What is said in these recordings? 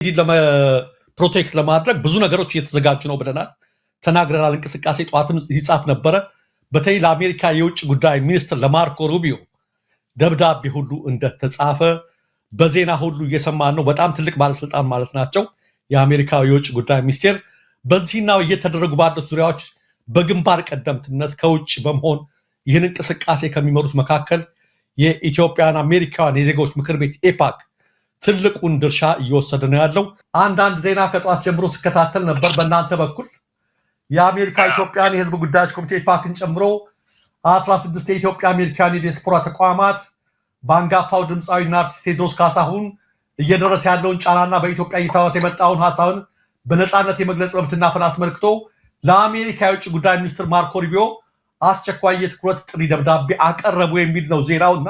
ፕሮቴክት ለማድረግ ብዙ ነገሮች እየተዘጋጁ ነው ብለናል ተናግረናል እንቅስቃሴ ጧትም ይጻፍ ነበር በተለይ ለአሜሪካ የውጭ ጉዳይ ሚኒስትር ለማርኮ ሩቢዮ ደብዳቤ ሁሉ እንደተጻፈ በዜና ሁሉ እየሰማን ነው በጣም ትልቅ ባለስልጣን ማለት ናቸው የአሜሪካ የውጭ ጉዳይ ሚኒስቴር በዚህና እየተደረጉ ባሉት ዙሪያዎች በግንባር ቀደምትነት ከውጭ በመሆን ይህን እንቅስቃሴ ከሚመሩት መካከል የኢትዮጵያን አሜሪካን የዜጎች ምክር ቤት ኤፓክ ትልቁን ድርሻ እየወሰደ ነው ያለው አንዳንድ ዜና ከጧት ጀምሮ ስከታተል ነበር በእናንተ በኩል የአሜሪካ ኢትዮጵያን የህዝብ ጉዳዮች ኮሚቴ ኤፓክን ጨምሮ 16 የኢትዮጵያ አሜሪካን የዲያስፖራ ተቋማት ባንጋፋው ድምጻዊና አርቲስት ቴዎድሮስ ካሳሁን እየደረሰ ያለውን ጫናና በኢትዮጵያ እየተዋሰ የመጣውን ሐሳብን በነጻነት የመግለጽ መብትና ፍን አስመልክቶ ለአሜሪካ የውጭ ጉዳይ ሚኒስትር ማርኮ ሩቢዮ አስቸኳይ የትኩረት ጥሪ ደብዳቤ አቀረቡ የሚል ነው ዜናውና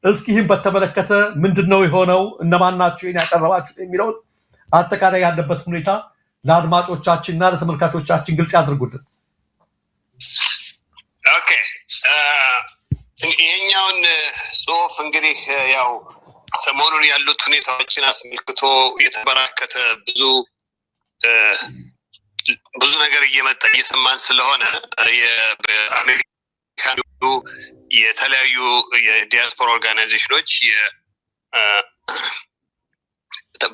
እስኪህም በተመለከተ ምንድነው የሆነው እነማን ናቸው ይሄን ያቀረባችሁት የሚለው አጠቃላይ ያለበት ሁኔታ ለአድማጮቻችንና ለተመልካቾቻችን ግልጽ ያድርጉልን ኦኬ ይሄኛውን ጽሁፍ እንግዲህ ያው ሰሞኑን ያሉት ሁኔታዎችን አስመልክቶ የተበራከተ ብዙ ነገር እየመጣ እየሰማን ስለሆነ የአሜሪካን የተለያዩ የዲያስፖራ ኦርጋናይዜሽኖች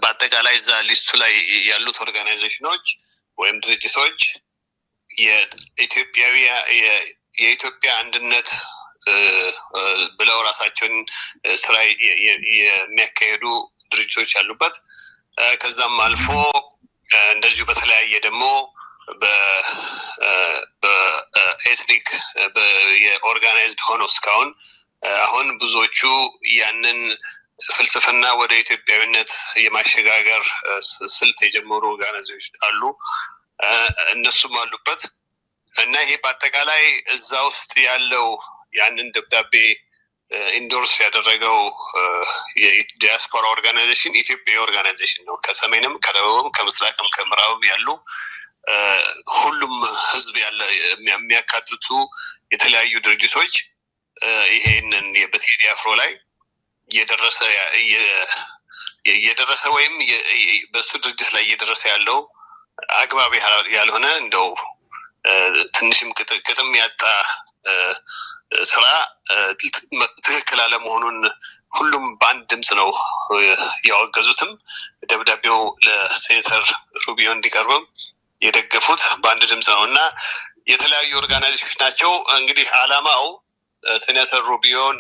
በአጠቃላይ እዛ ሊስቱ ላይ ያሉት ኦርጋናይዜሽኖች ወይም ድርጅቶች የኢትዮጵያ አንድነት ብለው ራሳቸውን ስራ የሚያካሄዱ ድርጅቶች ያሉበት ከዛም አልፎ እንደዚሁ በተለያየ ደግሞ በኤትኒክ የኦርጋናይዝድ ሆኖ እስካሁን አሁን ብዙዎቹ ያንን ፍልስፍና ወደ ኢትዮጵያዊነት የማሸጋገር ስልት የጀመሩ ኦርጋናይዜሽኖች አሉ እነሱም አሉበት እና ይሄ በአጠቃላይ እዛ ውስጥ ያለው ያንን ደብዳቤ ኢንዶርስ ያደረገው የዲያስፖራ ኦርጋናይዜሽን ኢትዮጵያ ኦርጋናይዜሽን ነው ከሰሜንም ከደቡብም ከምስራቅም ከምዕራብም ያሉ ሁሉም ህዝብ ያለ የሚያካትቱ የተለያዩ ድርጅቶች ይሄንን የበቴዲ አፍሮ ላይ እየደረሰ ወይም በሱ ድርጅት ላይ እየደረሰ ያለው አግባብ ያልሆነ እንደው ትንሽም ቅጥም ያጣ ስራ ትክክል አለመሆኑን ሁሉም በአንድ ድምጽ ነው ያወገዙትም ደብዳቤው ለሴኔተር ሩቢዮ እንዲቀርብም የደገፉት በአንድ ድምጽ ነውና የተለያዩ ኦርጋናይዜሽኖች ናቸው እንግዲህ አላማው ሴኔተር ሩቢዮን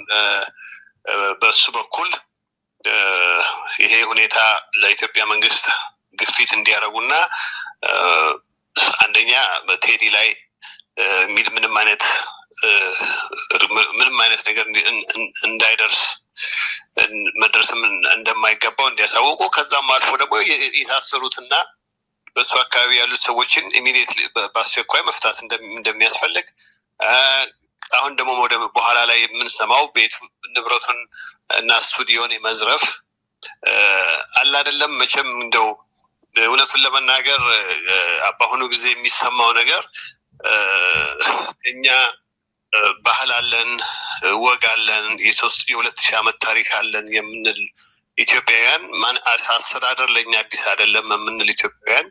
በሱ በኩል ይሄ ሁኔታ ለኢትዮጵያ መንግስት ግፊት እንዲያረጉና አንደኛ በቴዲ ላይ ምንም አይነት ነገር እንዳይደርስ መድረስም እንደማይገባው እንዲያሳውቁ ከዛም አልፎ ደግሞ የታሰሩትና በሱ አካባቢ ያሉት ሰዎችን ኢሚዲየትሊ በአስቸኳይ መፍታት እንደሚያስፈልግ አሁን ደግሞ ወደ በኋላ ላይ የምንሰማው ቤት ንብረቱን እና ስቱዲዮን የመዝረፍ አለ አይደለም መቼም እንደው እውነቱን ለመናገር በአሁኑ ጊዜ የሚሰማው ነገር እኛ ባህል አለን ወግ አለን የ2000 ዓመት ታሪክ አለን የምንል ኢትዮጵያውያን አስተዳደር ለኛ አዲስ አይደለም የምንል ኢትዮጵያውያን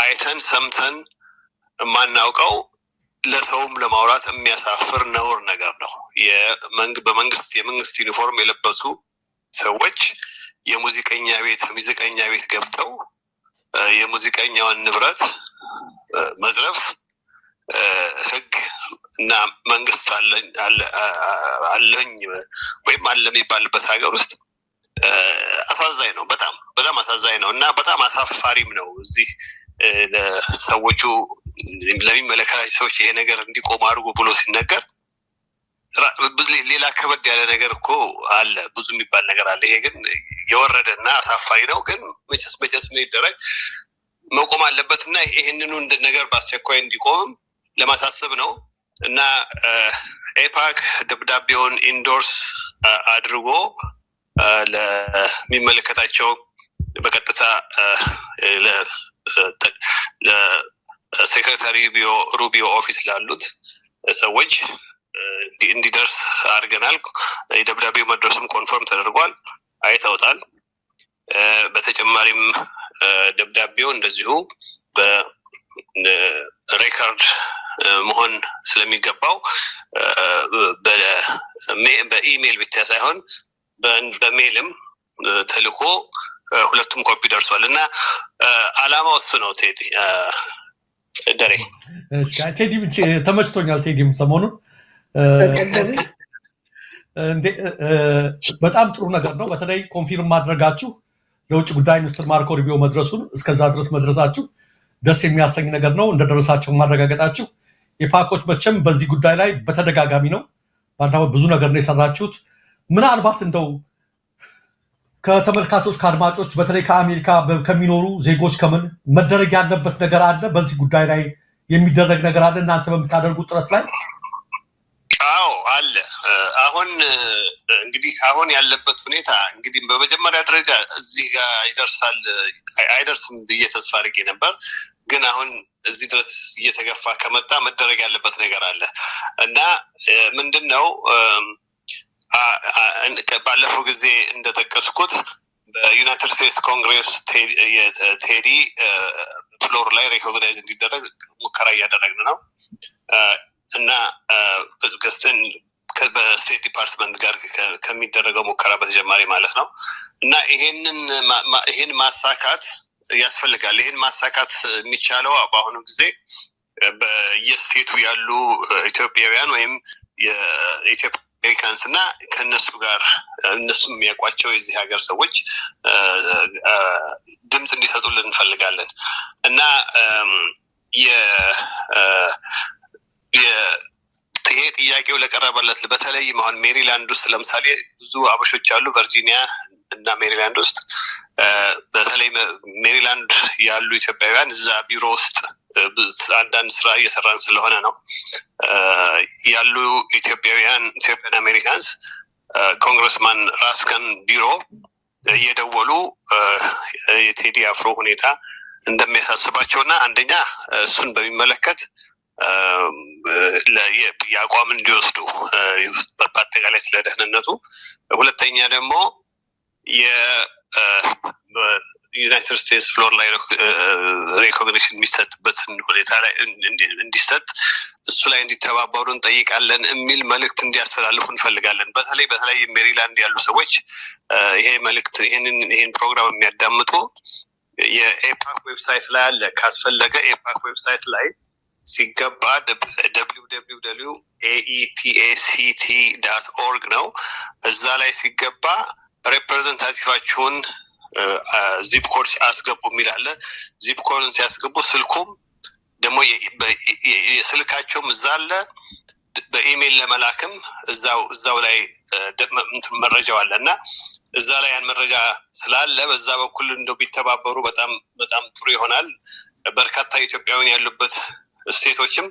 አይተን ሰምተን ማናውቀው ለሰውም ለማውራት የሚያሳፍር ነውር ነገር ነው የመንግስት ዩኒፎርም የለበሱ ሰዎች የሙዚቀኛ ቤት ገብተው የሙዚቀኛውን ንብረት መዝረፍ ህግ እና መንግስት አለኝ ወይም አለ የሚባልበት ሀገር ውስጥ አሳዛኝ ነው በጣም አሳዛኝ ነው እና በጣም አሳፋሪም ነው እዚህ ለሰዎቹ ለሚመለከታቸው ሰዎች ይሄ ነገር እንዲቆም አድርጎ ብሎ ሲነገር ሌላ ከበድ ያለ ነገር እኮ አለ ብዙ የሚባል ነገር አለ ይሄ ግን የወረደና አሳፋሪ ነው ግን መቼስ ምን ይደረግ መቆም አለበትና ይሄንኑ እንደ ነገር በአስቸኳይ እንዲቆም ለማሳሰብ ነው እና ኤፓክ ደብዳቤውን ኢንዶርስ አድርጎ ለሚመለከታቸው በቀጥታ ለሴክሬታሪ ሩቢዮ ኦፊስ ላሉት ሰዎች እንዲደርስ አድርገናል የደብዳቤው መድረሱም ኮንፈርም ተደርጓል አይተውታል በተጨማሪም ደብዳቤው እንደዚሁ በሬከርድ መሆን ስለሚገባው በኢሜል ብቻ ሳይሆን በሜልም ተልኮ ሁለቱም ኮፒ ደርሷል እና አላማው እሱ ነው። ቴዲ ደሬ ቴዲ ተመችቶኛል። ቴዲም ሰሞኑን በጣም ጥሩ ነገር ነው። በተለይ ኮንፊርም ማድረጋችሁ ለውጭ ጉዳይ ሚኒስትር ማርኮ ሩቢዮ መድረሱን እስከዛ ድረስ መድረሳችሁ ደስ የሚያሰኝ ነገር ነው። እንደደረሳችሁ ማረጋገጣችሁ የፓኮች መቼም በዚህ ጉዳይ ላይ በተደጋጋሚ ነው ብዙ ነገር ነው የሰራችሁት። ምናልባት እንደው ከተመልካቾች ከአድማጮች በተለይ ከአሜሪካ ከሚኖሩ ዜጎች ከምን መደረግ ያለበት ነገር አለ? በዚህ ጉዳይ ላይ የሚደረግ ነገር አለ እናንተ በምታደርጉት ጥረት ላይ? አዎ አለ። አሁን እንግዲህ አሁን ያለበት ሁኔታ እንግዲህ በመጀመሪያ ደረጃ እዚህ ጋር ይደርሳል አይደርስም ብዬ ተስፋ አድርጌ ነበር። ግን አሁን እዚህ ድረስ እየተገፋ ከመጣ መደረግ ያለበት ነገር አለ እና ምንድነው ባለፈው ጊዜ እንደጠቀስኩት በዩናይትድ ስቴትስ ኮንግሬስ ቴዲ ፍሎር ላይ ሪኮግናይዝ እንዲደረግ ሙከራ እያደረግን ነው እና በስቴት ዲፓርትመንት ጋር ከሚደረገው ሙከራ በተጨማሪ ማለት ነው እና ይሄን ማሳካት ያስፈልጋል። ይሄን ማሳካት የሚቻለው በአሁኑ ጊዜ በየስቴቱ ያሉ ኢትዮጵያውያን ወይም የኢትዮጵያ አሜሪካንስ እና ከነሱ ጋር እነሱ የሚያውቋቸው የዚህ ሀገር ሰዎች ድምፅ እንዲሰጡልን እንፈልጋለን እና ይሄ ጥያቄው ለቀረበለት በተለይም አሁን ሜሪላንድ ውስጥ ለምሳሌ ብዙ አበሾች አሉ፣ ቨርጂኒያ እና ሜሪላንድ ውስጥ በተለይ ሜሪላንድ ያሉ ኢትዮጵያውያን እዛ ቢሮ ውስጥ አንዳንድ ስራ እየሰራን ስለሆነ ነው ያሉ ኢትዮጵያን አሜሪካንስ ኮንግረስማን ራስከን ቢሮ እየደወሉ የቴዲ አፍሮ ሁኔታ እንደሚያሳስባቸውና አንደኛ እሱን በሚመለከት የአቋም እንዲወስዱ በአጠቃላይ ስለ ደህንነቱ፣ ሁለተኛ ደግሞ ዩናይትድ ስቴትስ ፍሎር ላይ ሬኮግኒሽን የሚሰጥበትን ሁኔታ ላይ እንዲሰጥ እሱ ላይ እንዲተባበሩ እንጠይቃለን የሚል መልእክት እንዲያስተላልፉ እንፈልጋለን። በተለይ ሜሪላንድ ያሉ ሰዎች ይሄ መልእክት ይሄን ፕሮግራም የሚያዳምጡ የኤፓክ ዌብሳይት ላይ አለ። ካስፈለገ ኤፓክ ዌብሳይት ላይ ሲገባ www.aepact.org ነው። እዛ ላይ ሲገባ ሬፕሬዘንታቲቫቸውን ዚፕ ኮድ አስገቡ የሚላለ ዚፕ ኮድን ሲያስገቡ ስልኩም ደግሞ የስልካቸውም እዛ አለ። በኢሜል ለመላክም እዛው ላይ መረጃው አለ እና እዛ ላይ ያን መረጃ ስላለ በዛ በኩል እንደው ቢተባበሩ በጣም ጥሩ ይሆናል። በርካታ ኢትዮጵያውያን ያሉበት ስቴቶችም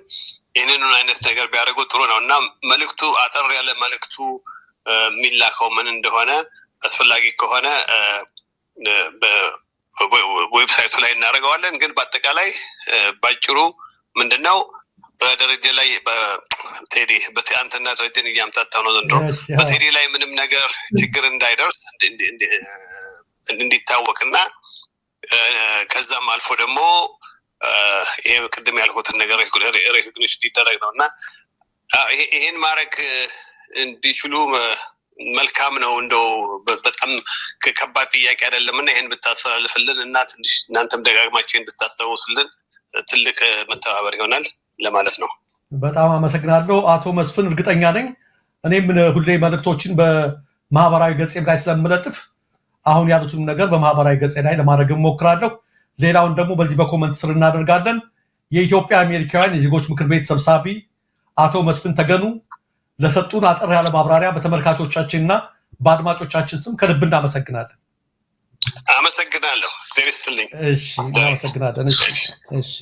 ይህንን አይነት ነገር ቢያደርጉ ጥሩ ነው እና መልእክቱ አጠር ያለ መልእክቱ የሚላከው ምን እንደሆነ አስፈላጊ ከሆነ በዌብሳይቱ ላይ እናደርገዋለን። ግን በአጠቃላይ ባጭሩ ምንድነው በደረጀ ላይ በቴዲ አንተና ደረጀን እያምታታው ነው ዘንድሮ በቴዲ ላይ ምንም ነገር ችግር እንዳይደርስ እንዲታወቅና ከዛም አልፎ ደግሞ ይሄ ቅድም ያልኩትን ነገር ሬኮግኒሽን እንዲደረግ ነው እና ይሄን ማድረግ እንዲችሉ መልካም ነው። እንደው በጣም ከባድ ጥያቄ አይደለም እና ይሄን ብታስተላልፍልን እና ትንሽ እናንተም ደጋግማችሁ ብታስታውሱልን ትልቅ መተባበር ይሆናል ለማለት ነው። በጣም አመሰግናለሁ አቶ መስፍን። እርግጠኛ ነኝ እኔም ሁሌ መልእክቶችን በማህበራዊ ገጽ ላይ ስለምለጥፍ አሁን ያሉትን ነገር በማህበራዊ ገጽ ላይ ለማድረግ እሞክራለሁ። ሌላውን ደግሞ በዚህ በኮመንት ስር እናደርጋለን። የኢትዮጵያ አሜሪካውያን የዜጎች ምክር ቤት ሰብሳቢ አቶ መስፍን ተገኑ ለሰጡን አጠር ያለ ማብራሪያ በተመልካቾቻችንና በአድማጮቻችን ስም ከልብ እናመሰግናለን። አመሰግናለሁ። እግዚአብሔር ይስጥልኝ። እሺ፣ እናመሰግናለን። እሺ